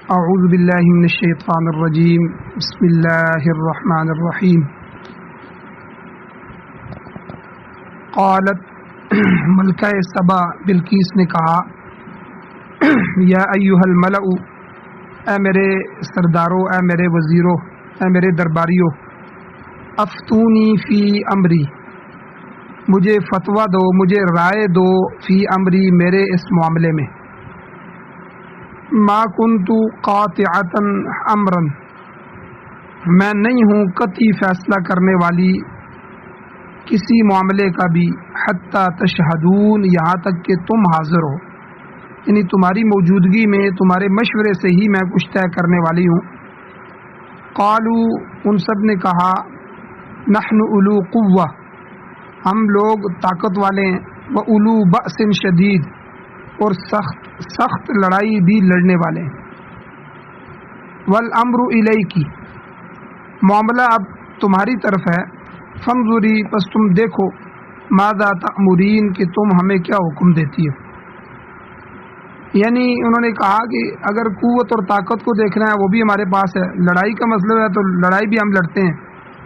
اعوذ باللہ من الشیطان الرجیم بسم اللہ الرحمن الرحیم قالت ملکہ سبا بلقیس نے کہا یا ایھا الملأ، اے میرے سرداروں، اے میرے وزیروں، اے میرے درباریوں، افتونی فی امری، مجھے فتویٰ دو، مجھے رائے دو، فی امری، میرے اس معاملے میں، ما کنت قاطعۃ امرا، میں نہیں ہوں قطعی فیصلہ کرنے والی کسی معاملے کا بھی، حتی تشہدون، یہاں تک کہ تم حاضر ہو، یعنی تمہاری موجودگی میں تمہارے مشورے سے ہی میں کچھ طے کرنے والی ہوں۔ قالوا، ان سب نے کہا، نحن اولو قوہ، ہم لوگ طاقت والے ہیں، واولو بأس شدید، اور سخت لڑائی بھی لڑنے والے ہیں، والامر الیکی، معاملہ اب تمہاری طرف ہے، فانظری، پس تم دیکھو، ماذا تأمرین، کہ تم ہمیں کیا حکم دیتی ہو۔ یعنی انہوں نے کہا کہ اگر قوت اور طاقت کو دیکھنا ہے وہ بھی ہمارے پاس ہے، لڑائی کا مسئلہ ہے تو لڑائی بھی ہم لڑتے ہیں،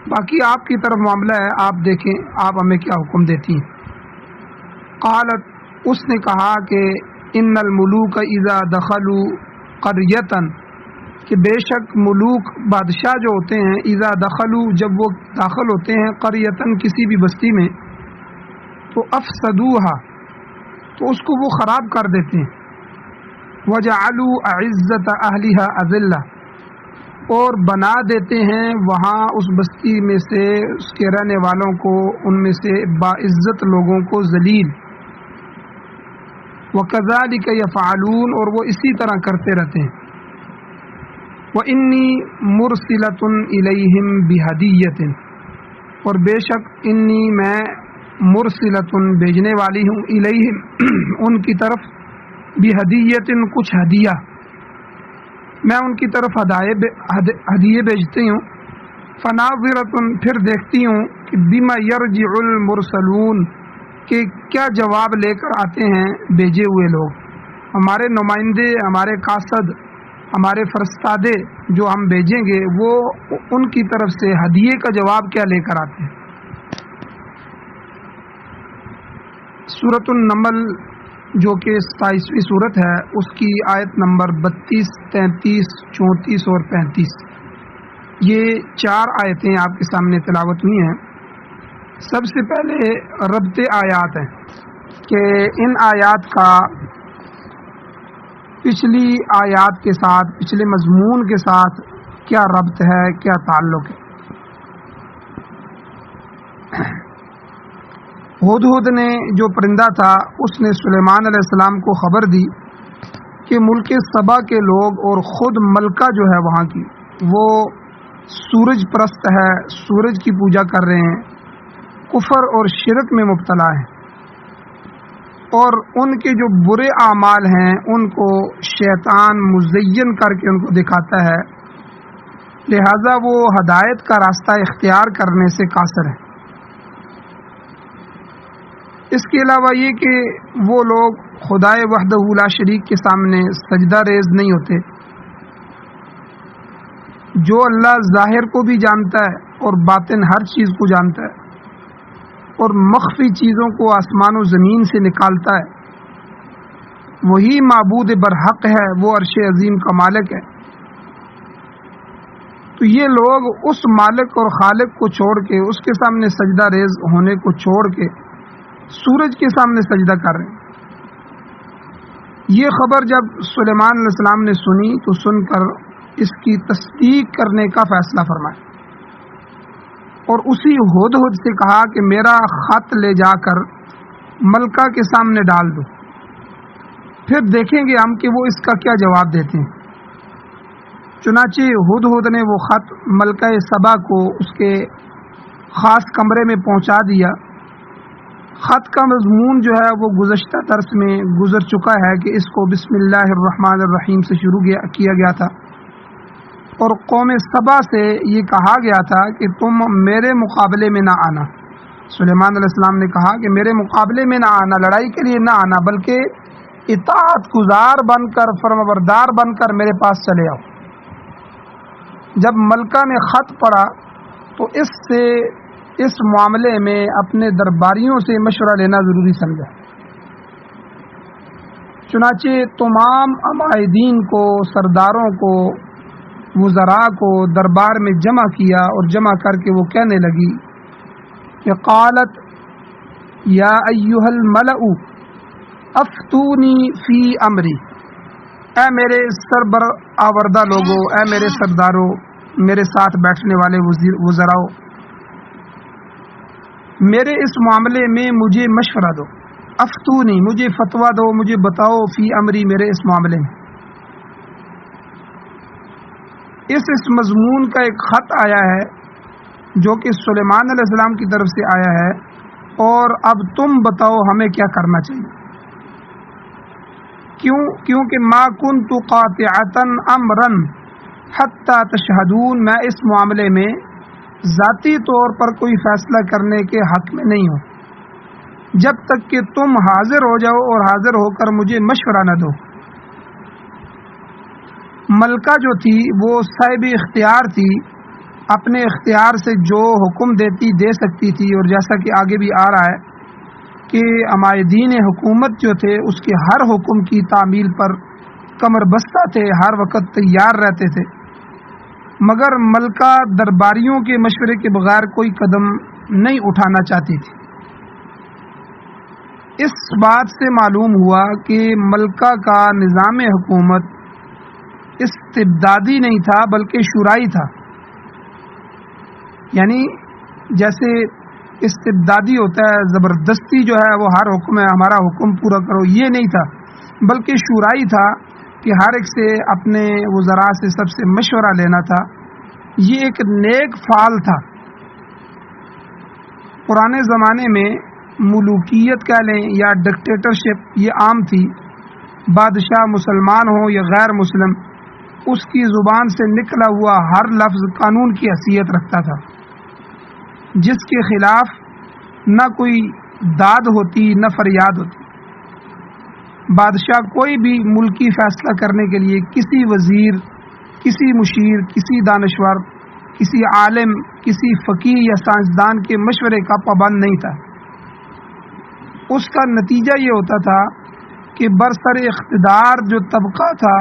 باقی آپ کی طرف معاملہ ہے، آپ دیکھیں آپ ہمیں کیا حکم دیتی ہیں۔ قالت، اس نے کہا کہ ان الملوک اذا دخلوا قریۃ، کہ بے شک ملوک بادشاہ جو ہوتے ہیں، اذا دخلوا، جب وہ داخل ہوتے ہیں، قریۃ، کسی بھی بستی میں، تو افسدوها، تو اس کو وہ خراب کر دیتے ہیں، وجعلوا اعزۃ اہلها اذلہ، اور بنا دیتے ہیں وہاں اس بستی میں سے اس کے رہنے والوں کو، ان میں سے باعزت لوگوں کو ذلیل، وَكَذَلِكَ يَفْعَلُونَ، اور وہ اسی طرح کرتے رہتے ہیں۔ وَإِنِّي مُرْسِلَةٌ إِلَيْهِمْ بِهَدِيَّةٍ، اور بے شک انی، میں، مرسلۃ، بھیجنے والی ہوں، الیہم، ان کی طرف، بِهَدِيَّةٍ، کچھ ہدیہ، میں ان کی طرف ہدیے بھیجتی ہوں، فَنَاظِرَةٌ، پھر دیکھتی ہوں کہ بِمَا يَرْجِعُ الْمُرْسَلُونَ، کہ کیا جواب لے کر آتے ہیں بھیجے ہوئے لوگ، ہمارے نمائندے، ہمارے قاصد، ہمارے فرستادے جو ہم بھیجیں گے وہ ان کی طرف سے ہدیے کا جواب کیا لے کر آتے ہیں۔ سورۃ النمل جو کہ 27ویں سورت ہے، اس کی آیت نمبر 32، 33، 34 اور 35، یہ 4 آیتیں آپ کے سامنے تلاوت ہوئی ہیں۔ سب سے پہلے ربط آیات ہیں کہ ان آیات کا پچھلی آیات کے ساتھ، پچھلے مضمون کے ساتھ کیا ربط ہے، کیا تعلق ہے۔ ہدہد نے، جو پرندہ تھا، اس نے سلیمان علیہ السلام کو خبر دی کہ ملک سبا کے لوگ اور خود ملکہ جو ہے وہاں کی، وہ سورج پرست ہے، سورج کی پوجا کر رہے ہیں، کفر اور شرک میں مبتلا ہیں، اور ان کے جو برے اعمال ہیں ان کو شیطان مزین کر کے ان کو دکھاتا ہے، لہذا وہ ہدایت کا راستہ اختیار کرنے سے قاصر ہے۔ اس کے علاوہ یہ کہ وہ لوگ خدائے وحدہ لا شریک کے سامنے سجدہ ریز نہیں ہوتے، جو اللہ ظاہر کو بھی جانتا ہے اور باطن ہر چیز کو جانتا ہے، اور مخفی چیزوں کو آسمان و زمین سے نکالتا ہے، وہی معبود برحق ہے، وہ عرش عظیم کا مالک ہے۔ تو یہ لوگ اس مالک اور خالق کو چھوڑ کے، اس کے سامنے سجدہ ریز ہونے کو چھوڑ کے سورج کے سامنے سجدہ کر رہے ہیں۔ یہ خبر جب سلیمان علیہ السلام نے سنی تو سن کر اس کی تصدیق کرنے کا فیصلہ فرمایا، اور اسی ہدہد سے کہا کہ میرا خط لے جا کر ملکہ کے سامنے ڈال دو، پھر دیکھیں گے ہم کہ وہ اس کا کیا جواب دیتے ہیں۔ چنانچہ ہدہد نے وہ خط ملکہ سبا کو اس کے خاص کمرے میں پہنچا دیا۔ خط کا مضمون جو ہے وہ گزشتہ درس میں گزر چکا ہے کہ اس کو بسم اللہ الرحمن الرحیم سے شروع کیا گیا تھا، اور قوم سبا سے یہ کہا گیا تھا کہ تم میرے مقابلے میں نہ آنا۔ سلیمان علیہ السلام نے کہا کہ میرے مقابلے میں نہ آنا، لڑائی کے لیے نہ آنا، بلکہ اطاعت گزار بن کر، فرمانبردار بن کر میرے پاس چلے آؤ۔ جب ملکہ نے خط پڑھا تو اس معاملے میں اپنے درباریوں سے مشورہ لینا ضروری سمجھا۔ چنانچہ تمام عمائدین کو، سرداروں کو، وزراء کو دربار میں جمع کیا، اور جمع کر کے وہ کہنے لگی کہ قالت یا ایھا الملأ افتونی فی امری، اے میرے سربر آوردہ لوگو، اے میرے سرداروں، میرے ساتھ بیٹھنے والے وزراء، میرے اس معاملے میں مجھے مشورہ دو، افتونی مجھے فتویٰ دو، مجھے بتاؤ، فی امری میرے اس معاملے میں۔ اس مضمون کا ایک خط آیا ہے جو کہ سلیمان علیہ السلام کی طرف سے آیا ہے، اور اب تم بتاؤ ہمیں کیا کرنا چاہیے۔ کیونکہ ما کنت قاطعۃ امرا حتی تشہدون، میں اس معاملے میں ذاتی طور پر کوئی فیصلہ کرنے کے حق میں نہیں ہوں جب تک کہ تم حاضر ہو جاؤ اور حاضر ہو کر مجھے مشورہ نہ دو۔ ملکہ جو تھی وہ صاحب اختیار تھی، اپنے اختیار سے جو حکم دے سکتی تھی، اور جیسا کہ آگے بھی آ رہا ہے کہ عمائدین حکومت جو تھے اس کے ہر حکم کی تعمیل پر کمر بستہ تھے، ہر وقت تیار رہتے تھے، مگر ملکہ درباریوں کے مشورے کے بغیر کوئی قدم نہیں اٹھانا چاہتی تھی۔ اس بات سے معلوم ہوا کہ ملکہ کا نظام حکومت استبدادی نہیں تھا بلکہ شورائی تھا، یعنی جیسے استبدادی ہوتا ہے، زبردستی جو ہے وہ ہر حکم ہے ہمارا حکم پورا کرو، یہ نہیں تھا، بلکہ شورائی تھا کہ ہر ایک سے اپنے وزراء سے سب سے مشورہ لینا تھا۔ یہ ایک نیک فعل تھا۔ پرانے زمانے میں ملوکیت کہہ لیں یا ڈکٹیٹرشپ یہ عام تھی، بادشاہ مسلمان ہو یا غیر مسلم، اس کی زبان سے نکلا ہوا ہر لفظ قانون کی حیثیت رکھتا تھا، جس کے خلاف نہ کوئی داد ہوتی نہ فریاد ہوتی۔ بادشاہ کوئی بھی ملکی فیصلہ کرنے کے لیے کسی وزیر، کسی مشیر، کسی دانشور، کسی عالم، کسی فقیہ یا سائنسدان کے مشورے کا پابند نہیں تھا۔ اس کا نتیجہ یہ ہوتا تھا کہ برسر اقتدار جو طبقہ تھا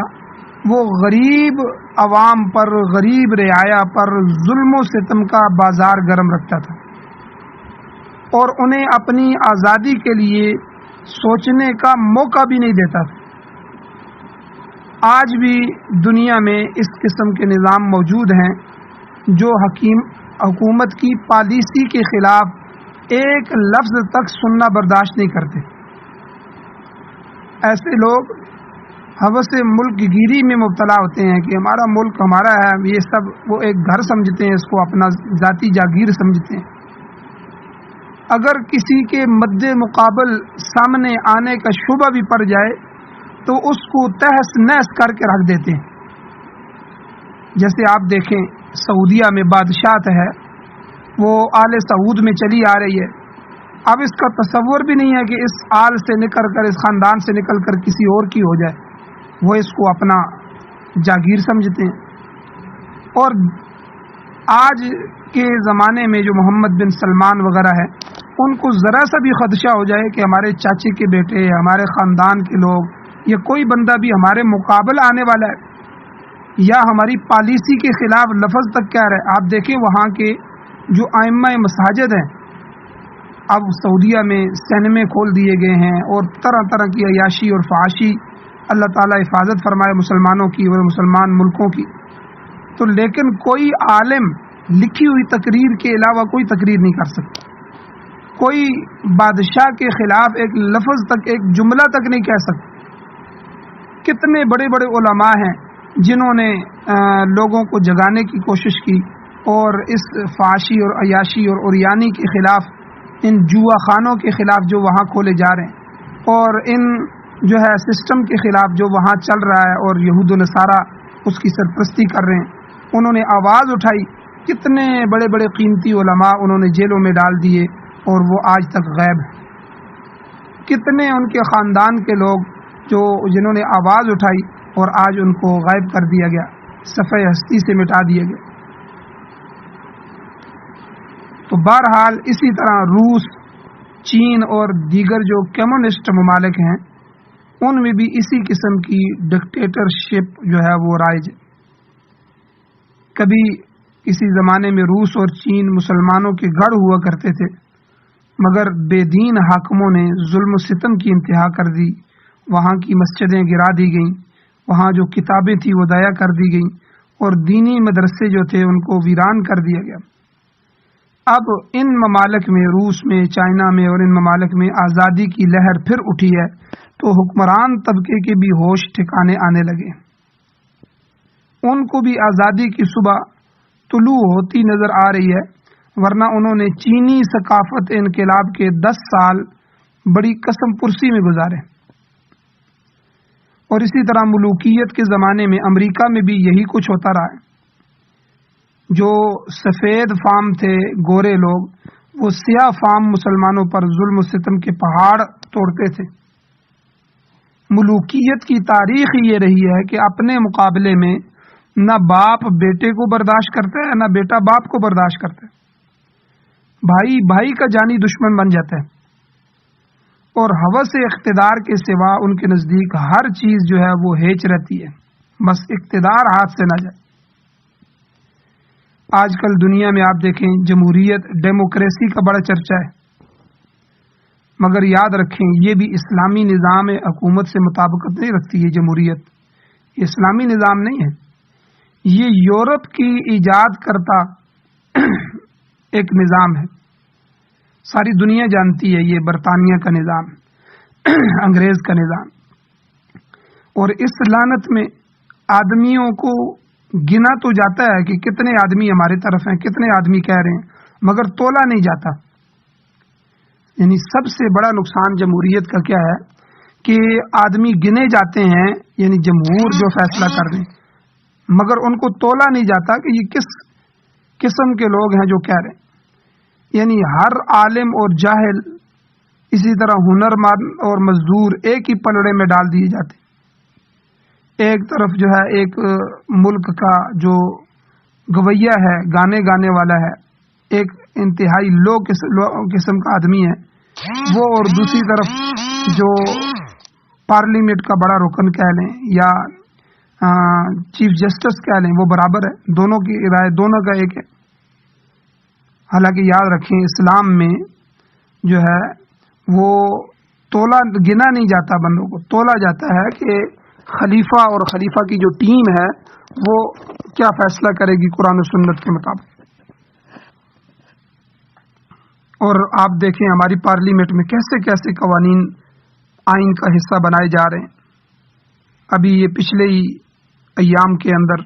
وہ غریب عوام پر، غریب رعایا پر ظلم و ستم کا بازار گرم رکھتا تھا، اور انہیں اپنی آزادی کے لیے سوچنے کا موقع بھی نہیں دیتا تھا۔ آج بھی دنیا میں اس قسم کے نظام موجود ہیں جو حکومت کی پالیسی کے خلاف ایک لفظ تک سننا برداشت نہیں کرتے۔ ایسے لوگ ہوس ملک گیری میں مبتلا ہوتے ہیں کہ ہمارا ملک ہمارا ہے، یہ سب وہ ایک گھر سمجھتے ہیں، اس کو اپنا ذاتی جاگیر سمجھتے ہیں۔ اگر کسی کے مد مقابل سامنے آنے کا شبہ بھی پڑ جائے تو اس کو تہس نہس کر کے رکھ دیتے ہیں۔ جیسے آپ دیکھیں سعودیہ میں بادشاہت ہے، وہ آل سعود میں چلی آ رہی ہے، اب اس کا تصور بھی نہیں ہے کہ اس آل سے نکل کر، اس خاندان سے نکل کر کسی اور کی ہو جائے، وہ اس کو اپنا جاگیر سمجھتے ہیں۔ اور آج کے زمانے میں جو محمد بن سلمان وغیرہ ہے، ان کو ذرا سا بھی خدشہ ہو جائے کہ ہمارے چاچے کے بیٹے، ہمارے خاندان کے لوگ یا کوئی بندہ بھی ہمارے مقابل آنے والا ہے یا ہماری پالیسی کے خلاف لفظ تک کہہ رہا ہے۔ آپ دیکھیں وہاں کے جو ائمہ مساجد ہیں، اب سعودیہ میں سینمے کھول دیے گئے ہیں اور طرح طرح کی عیاشی اور فحاشی، اللہ تعالیٰ حفاظت فرمائے مسلمانوں کی اور مسلمان ملکوں کی۔ تو لیکن کوئی عالم لکھی ہوئی تقریر کے علاوہ کوئی تقریر نہیں کر سکتا، کوئی بادشاہ کے خلاف ایک لفظ تک، ایک جملہ تک نہیں کہہ سکتا۔ کتنے بڑے بڑے علماء ہیں جنہوں نے لوگوں کو جگانے کی کوشش کی اور اس فحاشی اور عیاشی اور عریانی کے خلاف، ان جوا خانوں کے خلاف جو وہاں کھولے جا رہے ہیں، اور ان جو ہے سسٹم کے خلاف جو وہاں چل رہا ہے اور یہود و نصارہ اس کی سرپرستی کر رہے ہیں، انہوں نے آواز اٹھائی۔ کتنے بڑے بڑے قیمتی علماء انہوں نے جیلوں میں ڈال دیے اور وہ آج تک غائب ہیں۔ کتنے ان کے خاندان کے لوگ جو جنہوں نے آواز اٹھائی اور آج ان کو غائب کر دیا گیا، صفحہ ہستی سے مٹا دیا گیا۔ تو بہرحال اسی طرح روس، چین اور دیگر جو کمیونسٹ ممالک ہیں ان میں بھی اسی قسم کی ڈکٹیٹرشپ جو ہے وہ رائج ہے۔ کبھی کسی زمانے میں روس اور چین مسلمانوں کے گڑھ ہوا کرتے تھے، مگر بے دین حاکموں نے ظلم و ستم کی انتہا کر دی، وہاں کی مسجدیں گرا دی گئیں، وہاں جو کتابیں تھیں وہ ضائع کر دی گئیں، اور دینی مدرسے جو تھے ان کو ویران کر دیا گیا۔ اب ان ممالک میں، روس میں، چائنا میں اور ان ممالک میں آزادی کی لہر پھر اٹھی ہے، تو حکمران طبقے کے بھی ہوش ٹھکانے آنے لگے۔ ان کو بھی آزادی کی صبح طلوع ہوتی نظر آ رہی ہے، ورنہ انہوں نے چینی ثقافت انقلاب کے 10 سال بڑی قسم پرسی میں گزارے۔ اور اسی طرح ملوکیت کے زمانے میں امریکہ میں بھی یہی کچھ ہوتا رہا ہے۔ جو سفید فام تھے، گورے لوگ، وہ سیاہ فام مسلمانوں پر ظلم و ستم کے پہاڑ توڑتے تھے۔ ملوکیت کی تاریخ یہ رہی ہے کہ اپنے مقابلے میں نہ باپ بیٹے کو برداشت کرتا ہے، نہ بیٹا باپ کو برداشت کرتا ہے، بھائی بھائی کا جانی دشمن بن جاتا ہے، اور ہوس اقتدار کے سوا ان کے نزدیک ہر چیز جو ہے وہ ہیچ رہتی ہے، بس اقتدار ہاتھ سے نہ جائے۔ آج کل دنیا میں آپ دیکھیں جمہوریت، ڈیموکریسی کا بڑا چرچا ہے، مگر یاد رکھیں یہ بھی اسلامی نظام حکومت سے مطابقت نہیں رکھتی ہے۔ جمہوریت یہ اسلامی نظام نہیں ہے، یہ یورپ کی ایجاد کرتا ایک نظام ہے۔ ساری دنیا جانتی ہے یہ برطانیہ کا نظام، انگریز کا نظام۔ اور اس لعنت میں آدمیوں کو گنا تو جاتا ہے کہ کتنے آدمی ہماری طرف ہیں، کتنے آدمی کہہ رہے ہیں، مگر تولا نہیں جاتا۔ یعنی سب سے بڑا نقصان جمہوریت کا کیا ہے کہ آدمی گنے جاتے ہیں، یعنی جمہور جو فیصلہ کر دیں، مگر ان کو تولا نہیں جاتا کہ یہ کس قسم کے لوگ ہیں جو کہہ رہے ہیں۔ یعنی ہر عالم اور جاہل، اسی طرح ہنرمند اور مزدور ایک ہی پلڑے میں ڈال دیے جاتے۔ ایک طرف جو ہے ایک ملک کا جو گویا ہے، گانے والا ہے، ایک انتہائی لو قسم کا آدمی ہے وہ، اور دوسری طرف جو پارلیمنٹ کا بڑا رکن کہہ لیں یا چیف جسٹس کہہ لیں، وہ برابر ہے، دونوں کی رائے دونوں کا ایک ہے۔ حالانکہ یاد رکھیں اسلام میں جو ہے وہ تولا گنا نہیں جاتا، بندوں کو تولا جاتا ہے کہ خلیفہ اور خلیفہ کی جو ٹیم ہے وہ کیا فیصلہ کرے گی قرآن و سنت کے مطابق۔ اور آپ دیکھیں ہماری پارلیمنٹ میں کیسے کیسے قوانین آئین کا حصہ بنائے جا رہے ہیں۔ ابھی یہ پچھلے ہی ایام کے اندر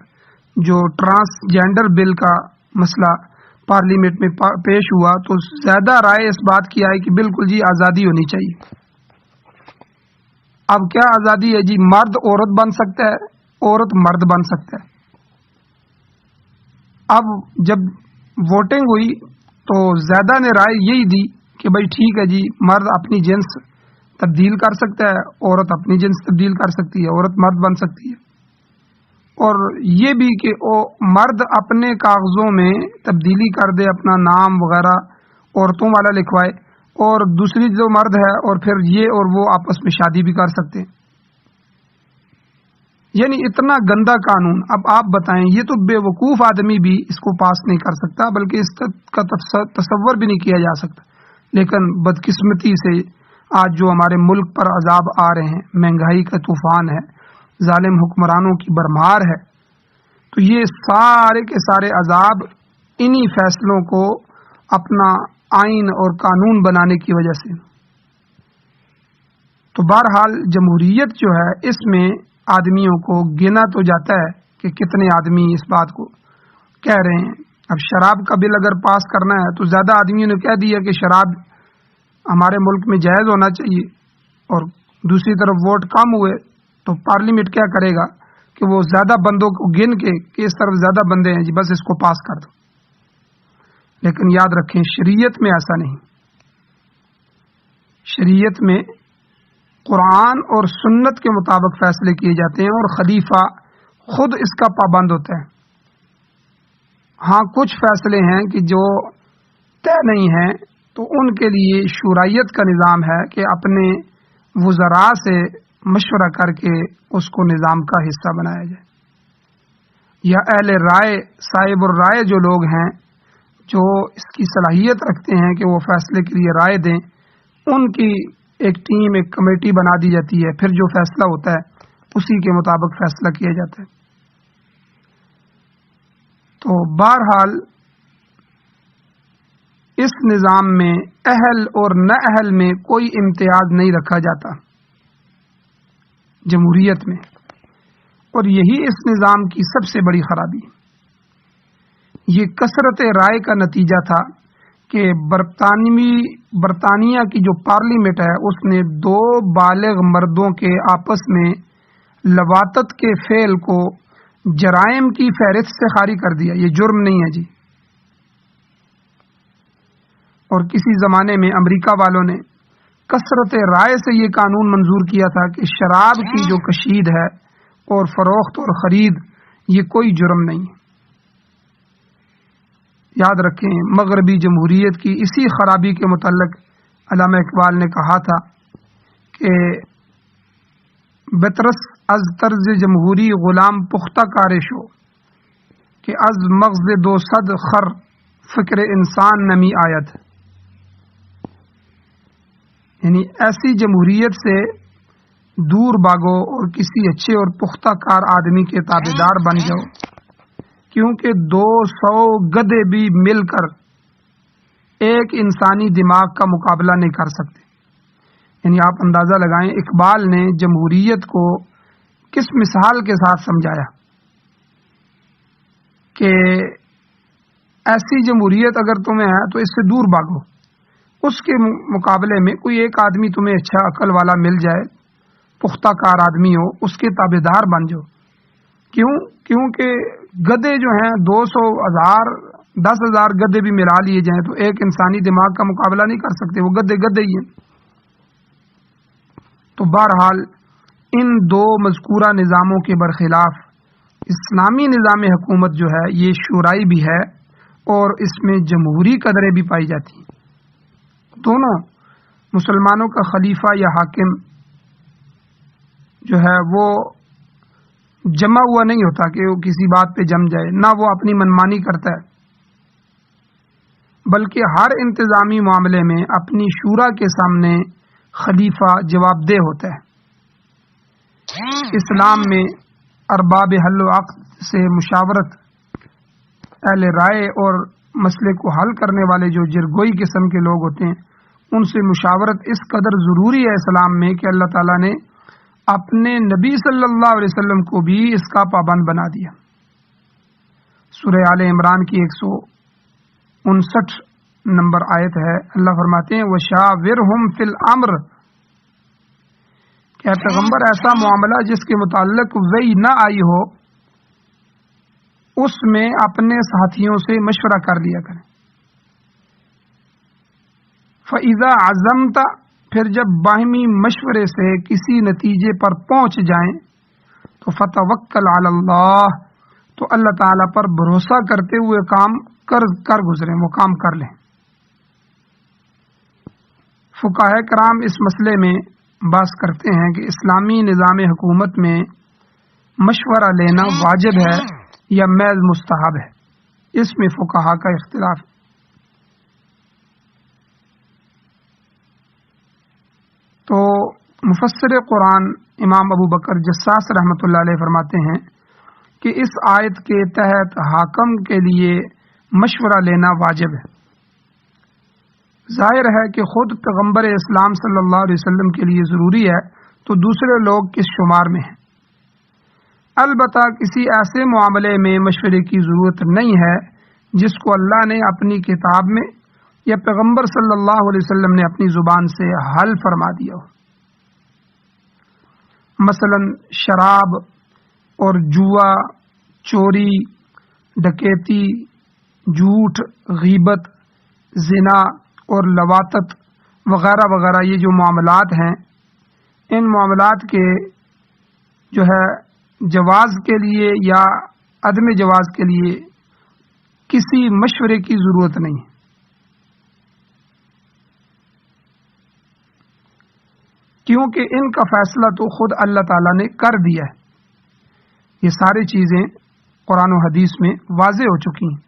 جو ٹرانسجینڈر بل کا مسئلہ پارلیمنٹ میں پیش ہوا، تو زیادہ رائے اس بات کی آئی کہ بالکل جی آزادی ہونی چاہیے۔ اب کیا آزادی ہے جی؟ مرد عورت بن سکتا ہے، عورت مرد بن سکتا ہے۔ اب جب ووٹنگ ہوئی تو زیادہ نے رائے یہی دی کہ بھائی ٹھیک ہے جی، مرد اپنی جنس تبدیل کر سکتا ہے، عورت اپنی جنس تبدیل کر سکتی ہے، عورت مرد بن سکتی ہے۔ اور یہ بھی کہ مرد اپنے کاغذوں میں تبدیلی کر دے، اپنا نام وغیرہ عورتوں والا لکھوائے، اور دوسری جو مرد ہے اور پھر یہ اور وہ آپس میں شادی بھی کر سکتے ہیں۔ یعنی اتنا گندا قانون۔ اب آپ بتائیں، یہ تو بے وقوف آدمی بھی اس کو پاس نہیں کر سکتا، بلکہ اس کا تصور بھی نہیں کیا جا سکتا۔ لیکن بدقسمتی سے آج جو ہمارے ملک پر عذاب آ رہے ہیں، مہنگائی کا طوفان ہے، ظالم حکمرانوں کی بھرمار ہے، تو یہ سارے کے سارے عذاب انہی فیصلوں کو اپنا آئین اور قانون بنانے کی وجہ سے۔ تو بہرحال جمہوریت جو ہے اس میں آدمیوں کو گنا تو جاتا ہے کہ کتنے آدمی اس بات کو کہہ رہے ہیں۔ اب شراب کا بل اگر پاس کرنا ہے تو زیادہ آدمیوں نے کہہ دیا کہ شراب ہمارے ملک میں جائز ہونا چاہیے، اور دوسری طرف ووٹ کم ہوئے تو پارلیمنٹ کیا کرے گا کہ وہ زیادہ بندوں کو گن کے کہ اس طرف زیادہ بندے ہیں جی بس اس کو پاس کر دو۔ لیکن یاد رکھیں شریعت میں ایسا نہیں۔ شریعت میں قرآن اور سنت کے مطابق فیصلے کیے جاتے ہیں اور خلیفہ خود اس کا پابند ہوتا ہے۔ ہاں کچھ فیصلے ہیں کہ جو طے نہیں ہیں تو ان کے لیے شورائیت کا نظام ہے کہ اپنے وزراء سے مشورہ کر کے اس کو نظام کا حصہ بنایا جائے، یا اہل رائے صاحب الرائے جو لوگ ہیں جو اس کی صلاحیت رکھتے ہیں کہ وہ فیصلے کے لیے رائے دیں، ان کی ایک ٹیم ایک کمیٹی بنا دی جاتی ہے، پھر جو فیصلہ ہوتا ہے اسی کے مطابق فیصلہ کیا جاتا ہے۔ تو بہرحال اس نظام میں اہل اور نہ اہل میں کوئی امتیاز نہیں رکھا جاتا جمہوریت میں، اور یہی اس نظام کی سب سے بڑی خرابی۔ یہ کثرت رائے کا نتیجہ تھا کہ برطانیہ کی جو پارلیمنٹ ہے اس نے 2 بالغ مردوں کے آپس میں لواطت کے فعل کو جرائم کی فہرست سے خالی کر دیا۔ یہ جرم نہیں ہے جی۔ اور کسی زمانے میں امریکہ والوں نے کثرت رائے سے یہ قانون منظور کیا تھا کہ شراب کی جو کشید ہے اور فروخت اور خرید یہ کوئی جرم نہیں۔ یاد رکھیں مغربی جمہوریت کی اسی خرابی کے متعلق علامہ اقبال نے کہا تھا کہ بترس از طرز جمہوری غلام پختہ کارش ہو کہ از مغز 200 خر فکر انسان نمی آیت، یعنی ایسی جمہوریت سے دور بھاگو اور کسی اچھے اور پختہ کار آدمی کے تابعدار بن جاؤ، کیونکہ 200 گدھے بھی مل کر ایک انسانی دماغ کا مقابلہ نہیں کر سکتے۔ یعنی آپ اندازہ لگائیں اقبال نے جمہوریت کو کس مثال کے ساتھ سمجھایا کہ ایسی جمہوریت اگر تمہیں ہے تو اس سے دور بھاگو، اس کے مقابلے میں کوئی ایک آدمی تمہیں اچھا عقل والا مل جائے، پختہ کار آدمی ہو، اس کے تابعدار بن جاؤ۔ کیونکہ گدھے جو ہیں 200 1000 10,000 گدھے بھی ملا لیے جائیں تو ایک انسانی دماغ کا مقابلہ نہیں کر سکتے، وہ گدھے گدھے ہی ہیں۔ تو بہرحال ان 2 مذکورہ نظاموں کے برخلاف اسلامی نظام حکومت جو ہے یہ شورائی بھی ہے اور اس میں جمہوری قدریں بھی پائی جاتی ہیں۔ دونوں مسلمانوں کا خلیفہ یا حاکم جو ہے وہ جمع ہوا نہیں ہوتا کہ وہ کسی بات پہ جم جائے، نہ وہ اپنی منمانی کرتا ہے، بلکہ ہر انتظامی معاملے میں اپنی شورا کے سامنے خلیفہ جواب دہ ہوتا ہے۔ اسلام میں ارباب حل و عقد سے مشاورت، اہل رائے اور مسئلے کو حل کرنے والے جو جرگوئی قسم کے لوگ ہوتے ہیں ان سے مشاورت اس قدر ضروری ہے اسلام میں کہ اللہ تعالیٰ نے اپنے نبی صلی اللہ علیہ وسلم کو بھی اس کا پابند بنا دیا۔ سورہ آل عمران کی 159 نمبر آیت ہے، اللہ فرماتے ہیں وَشَاوِرْهُمْ فِي الْأَمْرِ، کہ پیغمبر ایسا معاملہ جس کے متعلق وحی نہ آئی ہو اس میں اپنے ساتھیوں سے مشورہ کر لیا کریں۔ فَإِذَا عَزَمْتَ، پھر جب باہمی مشورے سے کسی نتیجے پر پہنچ جائیں تو فَتَوَكَّلْ عَلَى اللَّهِ، تو اللہ تعالیٰ پر بھروسہ کرتے ہوئے کام کر گزریں، وہ کام کر لیں۔ فقہاء کرام اس مسئلے میں بحث کرتے ہیں کہ اسلامی نظام حکومت میں مشورہ لینا واجب ہے یا محض مستحب ہے، اس میں فقہاء کا اختلاف ہے۔ تو مفسر قرآن امام ابو بکر جساس رحمۃ اللہ علیہ فرماتے ہیں کہ اس آیت کے تحت حاکم کے لیے مشورہ لینا واجب ہے۔ ظاہر ہے کہ خود پیغمبر اسلام صلی اللہ علیہ وسلم کے لیے ضروری ہے تو دوسرے لوگ کس شمار میں ہیں۔ البتہ کسی ایسے معاملے میں مشورے کی ضرورت نہیں ہے جس کو اللہ نے اپنی کتاب میں یا پیغمبر صلی اللہ علیہ وسلم نے اپنی زبان سے حل فرما دیا ہو۔ مثلا شراب اور جوا، چوری، ڈکیتی، جھوٹ، غیبت، زنا اور لواطت وغیرہ وغیرہ، یہ جو معاملات ہیں ان معاملات کے جو ہے جواز کے لیے یا عدم جواز کے لیے کسی مشورے کی ضرورت نہیں ہے، کیونکہ ان کا فیصلہ تو خود اللہ تعالیٰ نے کر دیا ہے۔ یہ ساری چیزیں قرآن و حدیث میں واضح ہو چکی ہیں،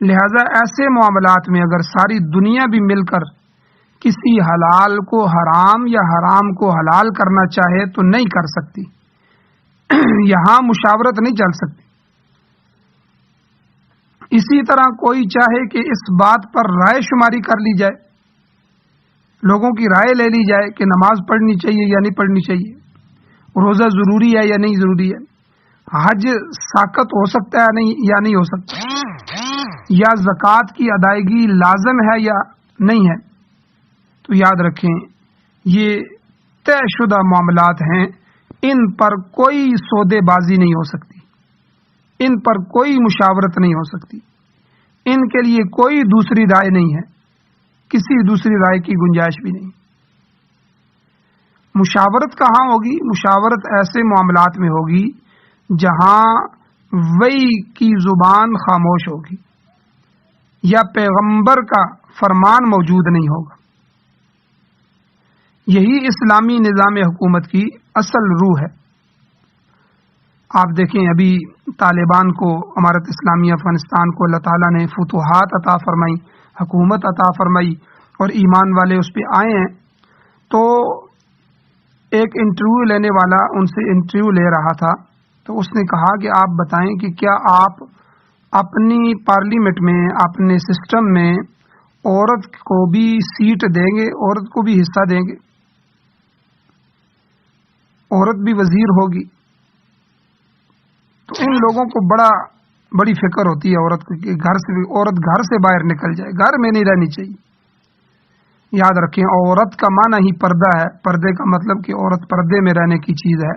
لہذا ایسے معاملات میں اگر ساری دنیا بھی مل کر کسی حلال کو حرام یا حرام کو حلال کرنا چاہے تو نہیں کر سکتی، یہاں مشاورت نہیں چل سکتی۔ اسی طرح کوئی چاہے کہ اس بات پر رائے شماری کر لی جائے، لوگوں کی رائے لے لی جائے کہ نماز پڑھنی چاہیے یا نہیں پڑھنی چاہیے، روزہ ضروری ہے یا نہیں ضروری ہے، حج ساقط ہو سکتا ہے یا نہیں ہو سکتا، یا زکوٰۃ کی ادائیگی لازم ہے یا نہیں ہے، تو یاد رکھیں یہ طے شدہ معاملات ہیں، ان پر کوئی سودے بازی نہیں ہو سکتی، ان پر کوئی مشاورت نہیں ہو سکتی، ان کے لیے کوئی دوسری رائے نہیں ہے، کسی دوسری رائے کی گنجائش بھی نہیں۔ مشاورت کہاں ہوگی؟ مشاورت ایسے معاملات میں ہوگی جہاں وحی کی زبان خاموش ہوگی یا پیغمبر کا فرمان موجود نہیں ہوگا۔ یہی اسلامی نظام حکومت کی اصل روح ہے۔ آپ دیکھیں ابھی طالبان کو، امارت اسلامی افغانستان کو اللہ تعالیٰ نے فتوحات عطا فرمائی، حکومت عطا فرمائی اور ایمان والے اس پہ آئے ہیں، تو ایک انٹرویو لینے والا ان سے انٹرویو لے رہا تھا، تو اس نے کہا کہ آپ بتائیں کہ کیا آپ اپنی پارلیمنٹ میں، اپنے سسٹم میں عورت کو بھی سیٹ دیں گے، عورت کو بھی حصہ دیں گے، عورت بھی وزیر ہوگی؟ تو ان لوگوں کو بڑی فکر ہوتی ہے عورت کی، عورت گھر سے باہر نکل جائے، گھر میں نہیں رہنی چاہیے۔ یاد رکھیں عورت کا معنی ہی پردہ ہے، پردے کا مطلب کہ عورت پردے میں رہنے کی چیز ہے۔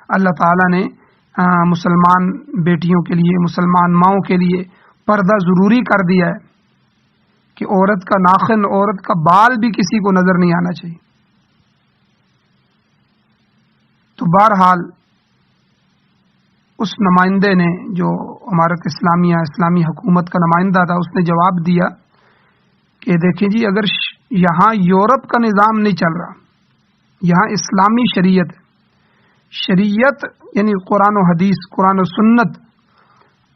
اللہ تعالیٰ نے مسلمان بیٹیوں کے لیے، مسلمان ماؤں کے لیے پردہ ضروری کر دیا ہے کہ عورت کا ناخن، عورت کا بال بھی کسی کو نظر نہیں آنا چاہیے۔ تو بہرحال اس نمائندے نے، جو امارت اسلامیہ اسلامی حکومت کا نمائندہ تھا، اس نے جواب دیا کہ دیکھیں جی، اگر یہاں یورپ کا نظام نہیں چل رہا، یہاں اسلامی شریعت شریعت یعنی قرآن و حدیث، قرآن و سنت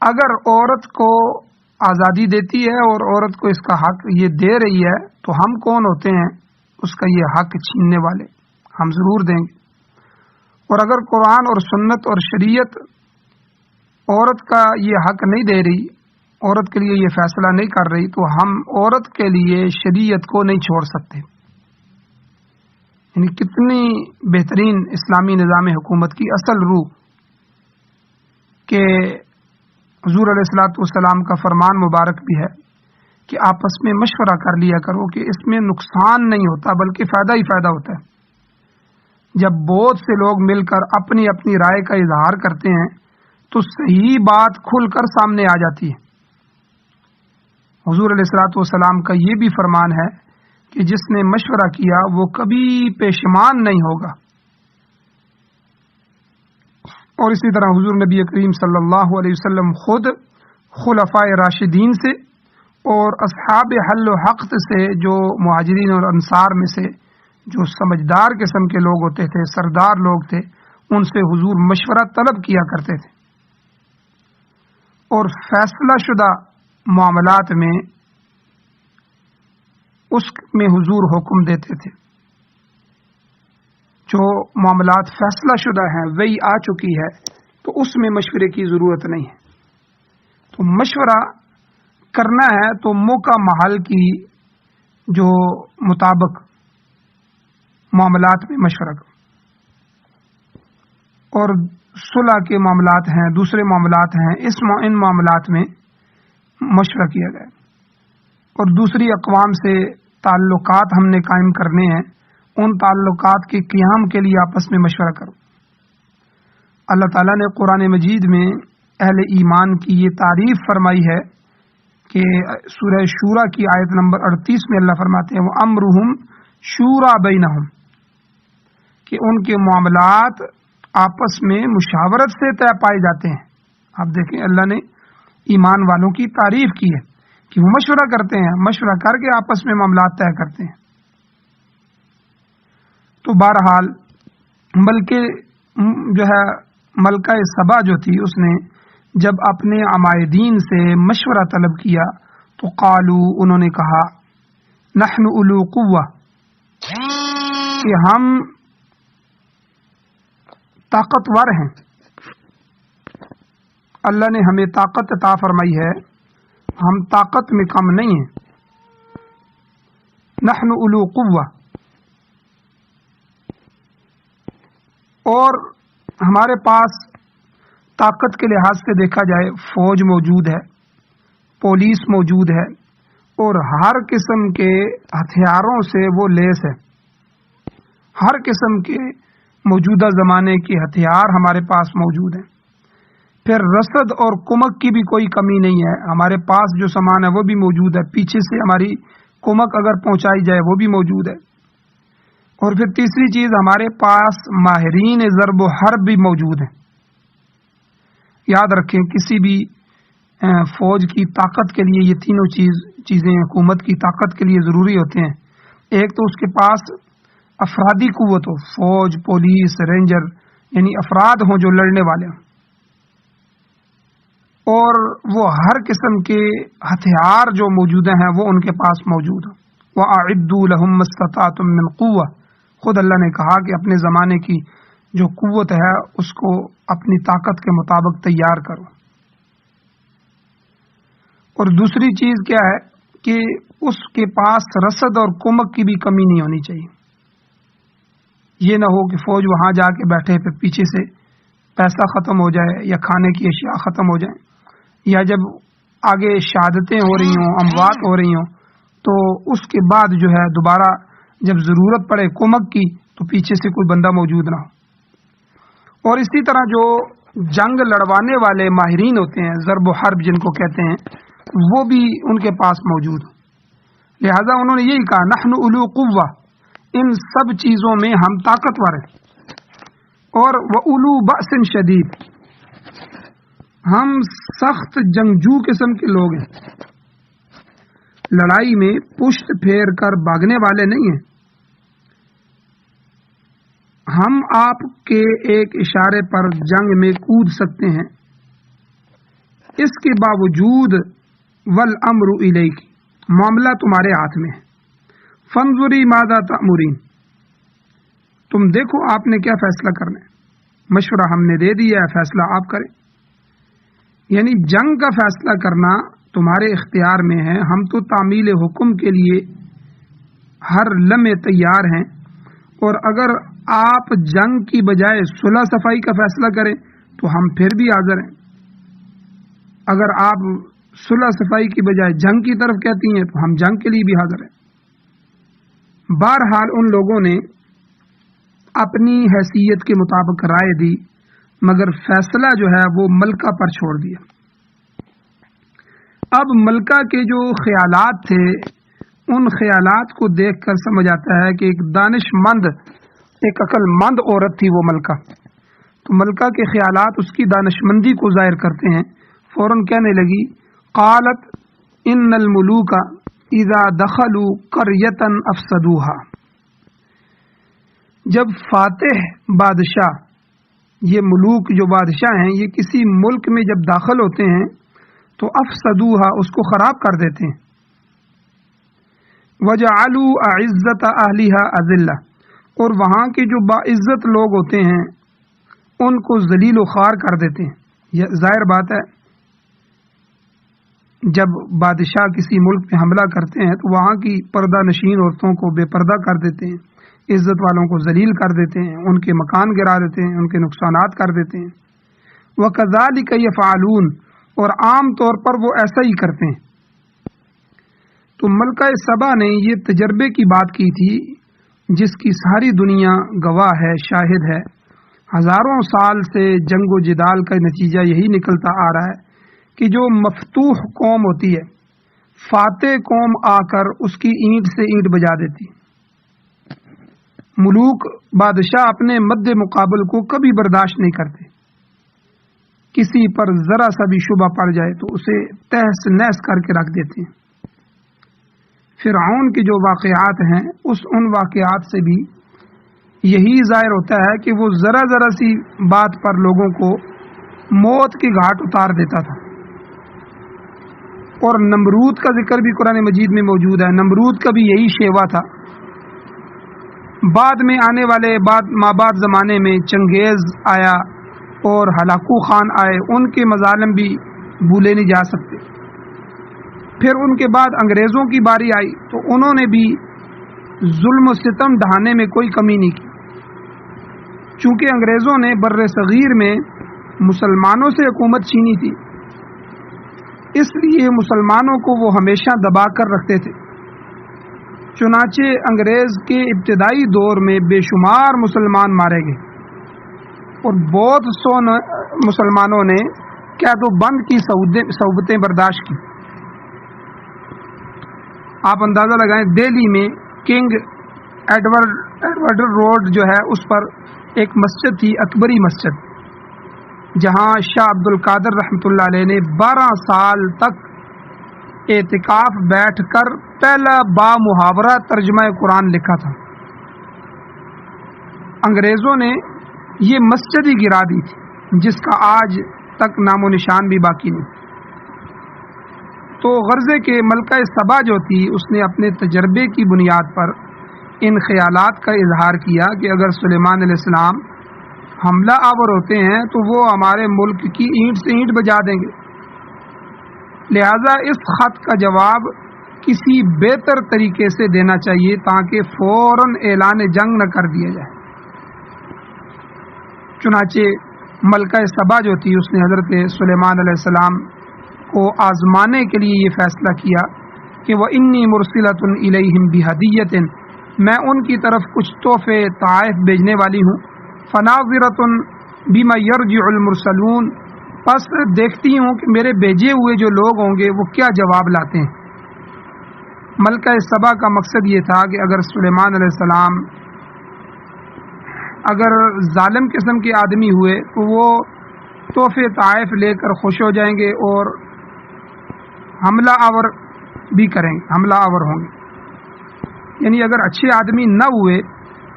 اگر عورت کو آزادی دیتی ہے اور عورت کو اس کا حق یہ دے رہی ہے، تو ہم کون ہوتے ہیں اس کا یہ حق چھیننے والے؟ ہم ضرور دیں گے۔ اور اگر قرآن اور سنت اور شریعت عورت کا یہ حق نہیں دے رہی، عورت کے لیے یہ فیصلہ نہیں کر رہی، تو ہم عورت کے لیے شریعت کو نہیں چھوڑ سکتے۔ یعنی کتنی بہترین اسلامی نظام حکومت کی اصل روح کہ حضور علیہ الصلوۃ والسلام کا فرمان مبارک بھی ہے کہ آپس میں مشورہ کر لیا کرو کہ اس میں نقصان نہیں ہوتا بلکہ فائدہ ہی فائدہ ہوتا ہے۔ جب بہت سے لوگ مل کر اپنی اپنی رائے کا اظہار کرتے ہیں تو صحیح بات کھل کر سامنے آ جاتی ہے۔ حضور علیہ الصلوۃ والسلام کا یہ بھی فرمان ہے کہ جس نے مشورہ کیا وہ کبھی پشیمان نہیں ہوگا۔ اور اسی طرح حضور نبی کریم صلی اللہ علیہ وسلم خود خلفائے راشدین سے اور اصحاب حل و حقد سے، جو مہاجرین اور انصار میں سے جو سمجھدار قسم کے لوگ ہوتے تھے، سردار لوگ تھے، ان سے حضور مشورہ طلب کیا کرتے تھے، اور فیصلہ شدہ معاملات میں اس میں حضور حکم دیتے تھے۔ جو معاملات فیصلہ شدہ ہیں، وہی آ چکی ہے، تو اس میں مشورے کی ضرورت نہیں ہے۔ تو مشورہ کرنا ہے تو موقع محل کی جو مطابق معاملات میں مشورہ کرو، اور صلح کے معاملات ہیں، دوسرے معاملات ہیں، ان معاملات میں مشورہ کیا جائے، اور دوسری اقوام سے تعلقات ہم نے قائم کرنے ہیں، ان تعلقات کے قیام کے لیے آپس میں مشورہ کرو۔ اللہ تعالیٰ نے قرآن مجید میں اہل ایمان کی یہ تعریف فرمائی ہے کہ سورہ شورى کی آیت نمبر 38 میں اللہ فرماتے ہیں وَأَمْرُهُمْ شُورَى بَيْنَهُمْ، کہ ان کے معاملات آپس میں مشاورت سے طے پائے جاتے ہیں. آپ دیکھیں اللہ نے ایمان والوں کی تعریف کی ہے کہ وہ مشورہ کرتے ہیں، مشورہ کر کے آپس میں معاملات طے کرتے ہیں. تو بہرحال ملکہ سبا جو تھی، اس نے جب اپنے عمائدین سے مشورہ طلب کیا تو قالو، انہوں نے کہا، نحن اولو قوہ، کہ ہم طاقتور ہیں، اللہ نے ہمیں طاقت عطا فرمائی ہے، ہم طاقت میں کم نہیں ہیں. نحن اولو قوہ، اور ہمارے پاس طاقت کے لحاظ سے دیکھا جائے فوج موجود ہے، پولیس موجود ہے، اور ہر قسم کے ہتھیاروں سے وہ لیس ہے. ہر قسم کے موجودہ زمانے کے ہتھیار ہمارے پاس موجود ہیں. پھر رسد اور کمک کی بھی کوئی کمی نہیں ہے، ہمارے پاس جو سامان ہے وہ بھی موجود ہے، پیچھے سے ہماری کمک اگر پہنچائی جائے وہ بھی موجود ہے. اور پھر تیسری چیز، ہمارے پاس ماہرین ضرب و حرب بھی موجود ہیں. یاد رکھیں، کسی بھی فوج کی طاقت کے لیے یہ تینوں چیزیں حکومت کی طاقت کے لیے ضروری ہوتے ہیں. ایک تو اس کے پاس افرادی قوت ہو، فوج، پولیس، رینجر، یعنی افراد ہوں جو لڑنے والے ہوں، اور وہ ہر قسم کے ہتھیار جو موجود ہیں وہ ان کے پاس موجود ہوں. وَأَعِدُّوا لَهُم مَّا اسْتَطَعْتُم مِّن قُوَّةٍ، خود اللہ نے کہا کہ اپنے زمانے کی جو قوت ہے اس کو اپنی طاقت کے مطابق تیار کرو. اور دوسری چیز کیا ہے کہ اس کے پاس رسد اور کمک کی بھی کمی نہیں ہونی چاہیے. یہ نہ ہو کہ فوج وہاں جا کے بیٹھے، پھر پیچھے سے پیسہ ختم ہو جائے یا کھانے کی اشیاء ختم ہو جائیں، یا جب آگے شہادتیں ہو رہی ہوں، اموات ہو رہی ہوں، تو اس کے بعد جو ہے دوبارہ جب ضرورت پڑے کمک کی تو پیچھے سے کوئی بندہ موجود نہ ہو. اور اسی طرح جو جنگ لڑوانے والے ماہرین ہوتے ہیں، ضرب و حرب جن کو کہتے ہیں، وہ بھی ان کے پاس موجود ہوں. لہذا انہوں نے یہی کہا، نحن اولو قوہ، ان سب چیزوں میں ہم طاقتور ہیں. اور وَأُولُو بَأْسٍ شَدِيدٍ، ہم سخت جنگجو قسم کے لوگ ہیں، لڑائی میں پشت پھیر کر بھاگنے والے نہیں ہیں. ہم آپ کے ایک اشارے پر جنگ میں کود سکتے ہیں. اس کے باوجود وَالْأَمْرُ إِلَيْكِ، معاملہ تمہارے ہاتھ میں ہے. فَانْظُرِي مَاذَا تَأْمُرِينَ، تم دیکھو آپ نے کیا فیصلہ کرنا ہے. مشورہ ہم نے دے دیا ہے، فیصلہ آپ کریں. یعنی جنگ کا فیصلہ کرنا تمہارے اختیار میں ہے. ہم تو تعمیل حکم کے لیے ہر لمحے تیار ہیں، اور اگر آپ جنگ کی بجائے صلح صفائی کا فیصلہ کریں تو ہم پھر بھی حاضر ہیں. اگر آپ صلح صفائی کی بجائے جنگ کی طرف کہتی ہیں تو ہم جنگ کے لیے بھی حاضر ہیں. بہرحال ان لوگوں نے اپنی حیثیت کے مطابق رائے دی، مگر فیصلہ جو ہے وہ ملکہ پر چھوڑ دیا. اب ملکہ کے جو خیالات تھے، ان خیالات کو دیکھ کر سمجھ آتا ہے کہ ایک دانش مند، ایک عقل مند عورت تھی وہ ملکہ. تو ملکہ کے خیالات اس کی دانش مندی کو ظاہر کرتے ہیں. فوراً کہنے لگی، قالت ان الملوک اذا دخلوا قریۃ افسدوها، جب فاتح بادشاہ، یہ ملوک جو بادشاہ ہیں، یہ کسی ملک میں جب داخل ہوتے ہیں تو افسدوها، اس کو خراب کر دیتے ہیں. وجعلوا اعزت اہلها اذلہ، اور وہاں کے جو باعزت لوگ ہوتے ہیں ان کو ذلیل و خوار کر دیتے ہیں. یہ ظاہر بات ہے، جب بادشاہ کسی ملک پہ حملہ کرتے ہیں تو وہاں کی پردہ نشین عورتوں کو بے پردہ کر دیتے ہیں، عزت والوں کو ذلیل کر دیتے ہیں، ان کے مکان گرا دیتے ہیں، ان کے نقصانات کر دیتے ہیں. وَكَذَلِكَ يَفْعَلُونَ، اور عام طور پر وہ ایسا ہی کرتے ہیں. تو ملکہ سبا نے یہ تجربے کی بات کی تھی جس کی ساری دنیا گواہ ہے، شاہد ہے. ہزاروں سال سے جنگ و جدال کا نتیجہ یہی نکلتا آ رہا ہے کہ جو مفتوح قوم ہوتی ہے، فاتح قوم آ کر اس کی اینٹ سے اینٹ بجا دیتی. ملوک بادشاہ اپنے مد مقابل کو کبھی برداشت نہیں کرتے، کسی پر ذرا سا بھی شبہ پڑ جائے تو اسے تہس نہس کر کے رکھ دیتے ہیں۔ فرعون کے جو واقعات ہیں ان واقعات سے بھی یہی ظاہر ہوتا ہے کہ وہ ذرا ذرا سی بات پر لوگوں کو موت کی گھاٹ اتار دیتا تھا۔ اور نمرود کا ذکر بھی قرآن مجید میں موجود ہے۔ نمرود کا بھی یہی شیوا تھا۔ بعد میں آنے والے مابعد زمانے میں چنگیز آیا اور ہلاکو خان آئے، ان کے مظالم بھی بھولے نہیں جا سکتے۔ پھر ان کے بعد انگریزوں کی باری آئی تو انہوں نے بھی ظلم و ستم ڈھانے میں کوئی کمی نہیں کی۔ چونکہ انگریزوں نے بر صغیر میں مسلمانوں سے حکومت چھینی تھی، اس لیے مسلمانوں کو وہ ہمیشہ دبا کر رکھتے تھے۔ چنانچہ انگریز کے ابتدائی دور میں بے شمار مسلمان مارے گئے اور بہت سو مسلمانوں نے قید و بند کی صعوبتیں برداشت کی۔ آپ اندازہ لگائیں، دہلی میں کنگ ایڈورڈ روڈ جو ہے اس پر ایک مسجد تھی، اکبری مسجد، جہاں شاہ عبد القادر رحمۃ اللہ علیہ نے 12 سال تک اعتکاف بیٹھ کر پہلا با محاورہ ترجمہ قرآن لکھا تھا۔ انگریزوں نے یہ مسجد ہی گرا دی تھی، جس کا آج تک نام و نشان بھی باقی نہیں۔ تو غرضے کے ملکہ سبا جو تھی، اس نے اپنے تجربے کی بنیاد پر ان خیالات کا اظہار کیا کہ اگر سلیمان علیہ السلام حملہ آور ہوتے ہیں تو وہ ہمارے ملک کی اینٹ سے اینٹ بجا دیں گے، لہذا اس خط کا جواب کسی بہتر طریقے سے دینا چاہیے تاکہ فوراً اعلان جنگ نہ کر دیا جائے۔ چنانچہ ملکہ سبا جو تھی، اس نے حضرت سلیمان علیہ السلام کو آزمانے کے لیے یہ فیصلہ کیا کہ وَإِنِّي مُرْسِلَةٌ إِلَيْهِمْ بِهَدِيَّةٍ، میں ان کی طرف کچھ تحفے طائف بھیجنے والی ہوں، فَنَاظِرَةٌ بِمَا يَرْجِعُ الْمُرْسَلُونَ، پس دیکھتی ہوں کہ میرے بھیجے ہوئے جو لوگ ہوں گے وہ کیا جواب لاتے ہیں۔ ملکہ سبا کا مقصد یہ تھا کہ اگر سلیمان علیہ السلام اگر ظالم قسم کے آدمی ہوئے تو وہ تحفے طائف لے کر خوش ہو جائیں گے اور حملہ آور بھی کریں گے، حملہ آور ہوں گے۔ یعنی اگر اچھے آدمی نہ ہوئے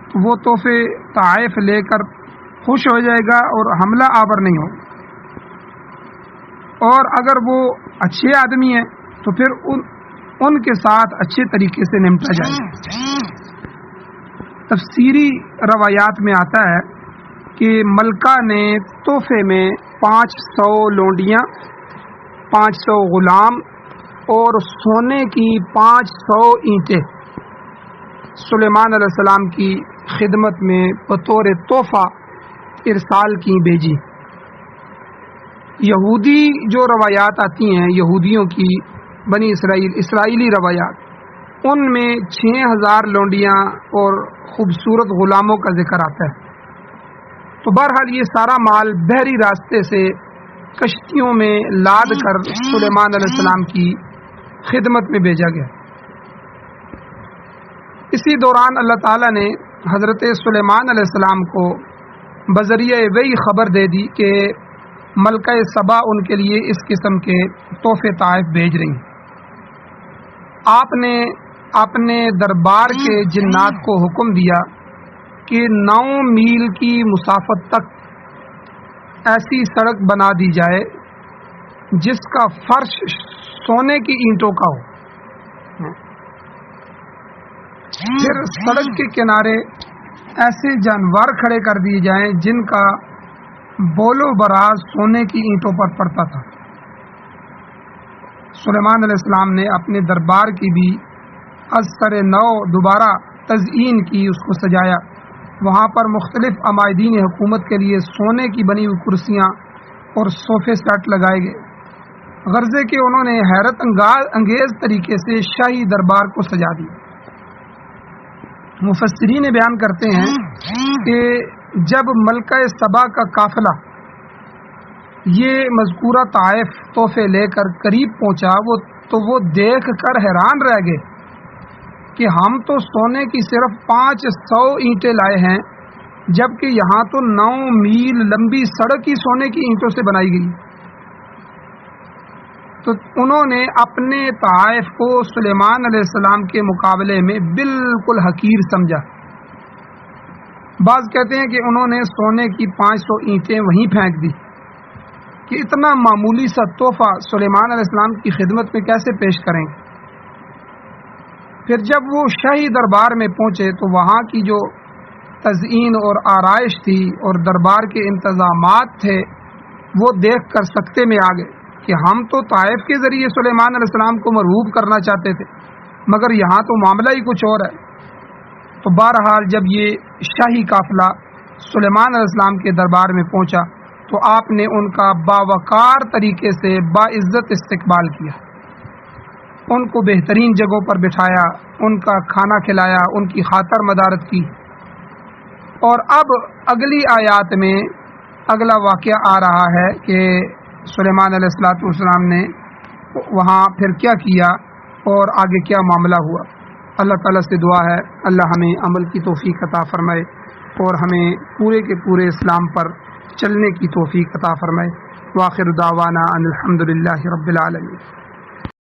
تو وہ تحفے طائف لے کر خوش ہو جائے گا اور حملہ آور نہیں ہوگا، اور اگر وہ اچھے آدمی ہیں تو پھر ان کے ساتھ اچھے طریقے سے نمٹا جائے گا۔ تفسیری روایات میں آتا ہے کہ ملکہ نے تحفے میں 500 لونڈیاں، 500 غلام اور سونے کی 500 اینٹیں سلیمان علیہ السلام کی خدمت میں بطور تحفہ ارسال کی بھیجی۔ یہودی جو روایات آتی ہیں یہودیوں کی، بنی اسرائیلی روایات، ان میں 6000 لونڈیاں اور خوبصورت غلاموں کا ذکر آتا ہے۔ تو بہرحال یہ سارا مال بحری راستے سے کشتیوں میں لاد کر سلیمان علیہ السلام کی خدمت میں بھیجا گیا۔ اسی دوران اللہ تعالیٰ نے حضرت سلیمان علیہ السلام کو بذریعہ وحی خبر دے دی کہ ملکہ سبا ان کے لیے اس قسم کے تحفے طائف بھیج رہی ہیں۔ آپ نے اپنے دربار کے جنات کو حکم دیا کہ 9 میل کی مسافت تک ایسی سڑک بنا دی جائے جس کا فرش سونے کی اینٹوں کا ہو۔ پھر سڑک کے کنارے ایسے جانور کھڑے کر دیے جائیں جن کا بول و براز سونے کی اینٹوں پر پڑتا تھا۔ سلیمان علیہ السلام نے اپنے دربار کی بھی از سر نو دوبارہ تزئین کی، اس کو سجایا۔ وہاں پر مختلف عمائدین حکومت کے لیے سونے کی بنی ہوئی کرسیاں اور صوفے سیٹ لگائے گئے، غرضے کہ انہوں نے حیرت انگیز طریقے سے شاہی دربار کو سجا دیا۔ مفسرین بیان کرتے ہیں کہ جب ملکہ سبا کا قافلہ یہ مذکورہ طائف تحفے لے کر قریب پہنچا تو وہ دیکھ کر حیران رہ گئے کہ ہم تو سونے کی صرف 500 اینٹیں لائے ہیں، جبکہ یہاں تو 9 میل لمبی سڑک ہی سونے کی اینٹوں سے بنائی گئی۔ تو انہوں نے اپنے تحائف کو سلیمان علیہ السلام کے مقابلے میں بالکل حقیر سمجھا۔ بعض کہتے ہیں کہ انہوں نے سونے کی 500 اینٹیں وہیں پھینک دی کہ اتنا معمولی سا تحفہ سلیمان علیہ السلام کی خدمت میں کیسے پیش کریں گے۔ پھر جب وہ شاہی دربار میں پہنچے تو وہاں کی جو تزئین اور آرائش تھی اور دربار کے انتظامات تھے وہ دیکھ کر سکتے میں آ گئے کہ ہم تو طائف کے ذریعے سلیمان علیہ السلام کو مرغوب کرنا چاہتے تھے، مگر یہاں تو معاملہ ہی کچھ اور ہے۔ تو بہرحال جب یہ شاہی قافلہ سلیمان علیہ السلام کے دربار میں پہنچا تو آپ نے ان کا باوقار طریقے سے باعزت استقبال کیا، ان کو بہترین جگہوں پر بٹھایا، ان کا کھانا کھلایا، ان کی خاطر مدارت کی۔ اور اب اگلی آیات میں اگلا واقعہ آ رہا ہے کہ سلیمان علیہ السلام نے وہاں پھر کیا کیا اور آگے کیا معاملہ ہوا۔ اللہ تعالیٰ سے دعا ہے اللہ ہمیں عمل کی توفیق عطا فرمائے اور ہمیں پورے کے پورے اسلام پر چلنے کی توفیق عطا فرمائے۔ وآخر دعوانا ان الحمد للہ رب العالمین۔